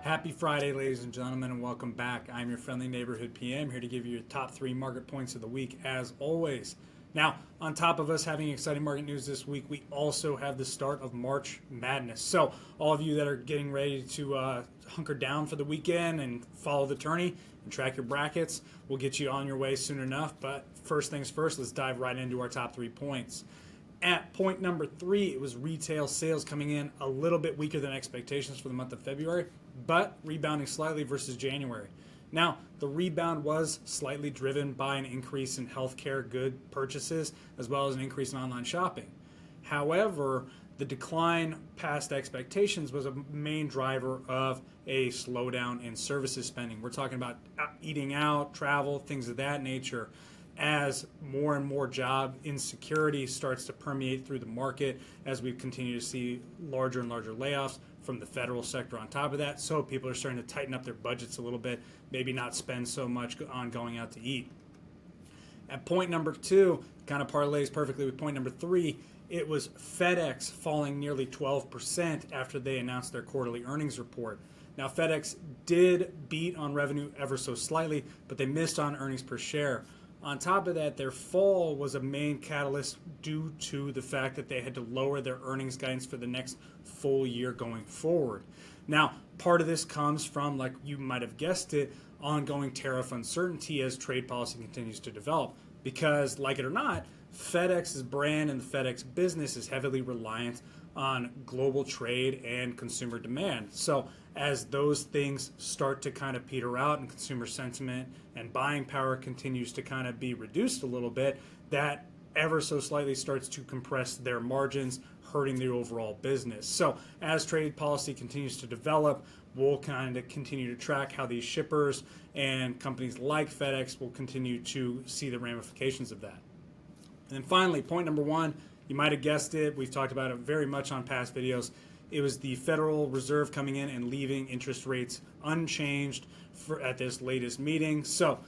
Happy Friday, ladies and gentlemen, and welcome back. I'm your friendly neighborhood PM, here to give you your top 3 market points of the week, as always. Now, on top of us having exciting market news this week, we also have the start of March Madness. So, all of you that are getting ready to hunker down for the weekend and follow the tourney and track your brackets, we'll get you on your way soon enough. But first things first, let's dive right into our top 3 points. At point number 3, it was retail sales coming in a little bit weaker than expectations for the month of February, but rebounding slightly versus January. Now, the rebound was slightly driven by an increase in healthcare good purchases as well as an increase in online shopping. However, the decline past expectations was a main driver of a slowdown in services spending. We're talking about eating out, travel, things of that nature, as more and more job insecurity starts to permeate through the market, as we continue to see larger and larger layoffs from the federal sector on top of that. So people are starting to tighten up their budgets a little bit, maybe not spend so much on going out to eat. At point number 2, kind of parlays perfectly with point number 3, it was FedEx falling nearly 12% after they announced their quarterly earnings report. Now, FedEx did beat on revenue ever so slightly, but they missed on earnings per share. On top of that, their fall was a main catalyst due to the fact that they had to lower their earnings guidance for the next full year going forward. Now, part of this comes from, like you might have guessed it, ongoing tariff uncertainty as trade policy continues to develop. Because, like it or not, FedEx's brand and the FedEx business is heavily reliant on global trade and consumer demand. So as those things start to kind of peter out and consumer sentiment and buying power continues to kind of be reduced a little bit, that ever so slightly starts to compress their margins, hurting the overall business. So as trade policy continues to develop, we'll kind of continue to track how these shippers and companies like FedEx will continue to see the ramifications of that. And then finally, point number 1, you might have guessed it, we've talked about it very much on past videos. It was the Federal Reserve coming in and leaving interest rates unchanged at this latest meeting. So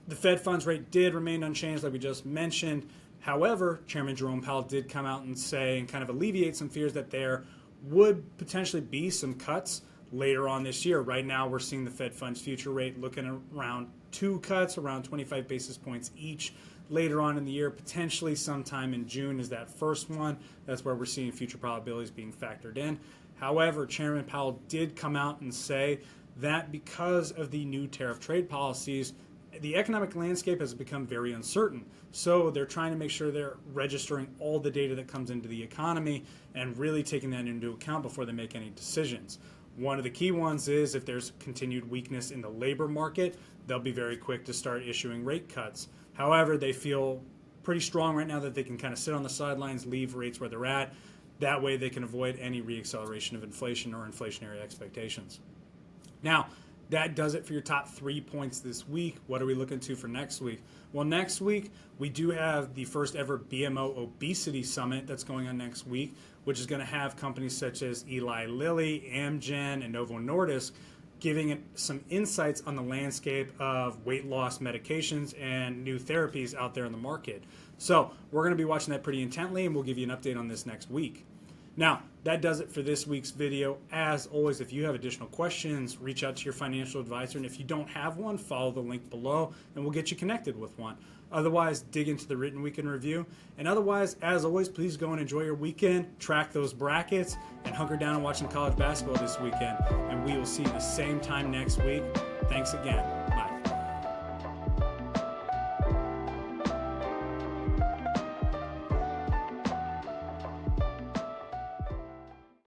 the Fed funds rate did remain unchanged, like we just mentioned. However, Chairman Jerome Powell did come out and say and kind of alleviate some fears that there would potentially be some cuts later on this year. Right now, we're seeing the Fed funds future rate looking around 2 cuts, around 25 basis points each. Later on in the year, potentially sometime in June is that first one. That's where we're seeing future probabilities being factored in. However, Chairman Powell did come out and say that because of the new tariff trade policies, the economic landscape has become very uncertain. So they're trying to make sure they're registering all the data that comes into the economy and really taking that into account before they make any decisions. One of the key ones is if there's continued weakness in the labor market, they'll be very quick to start issuing rate cuts. However, they feel pretty strong right now that they can kind of sit on the sidelines, leave rates where they're at. That way they can avoid any reacceleration of inflation or inflationary expectations. Now, that does it for your top 3 points this week. What are we looking to for next week? Well, next week, we do have the first ever BMO Obesity Summit that's going on next week, which is going to have companies such as Eli Lilly, Amgen, and Novo Nordisk giving it some insights on the landscape of weight loss medications and new therapies out there in the market. So we're going to be watching that pretty intently, and we'll give you an update on this next week. Now, that does it for this week's video. As always, if you have additional questions, reach out to your financial advisor. And if you don't have one, follow the link below, and we'll get you connected with one. Otherwise, dig into the written weekend review. And otherwise, as always, please go and enjoy your weekend, track those brackets, and hunker down and watch some college basketball this weekend. And we will see you the same time next week. Thanks again.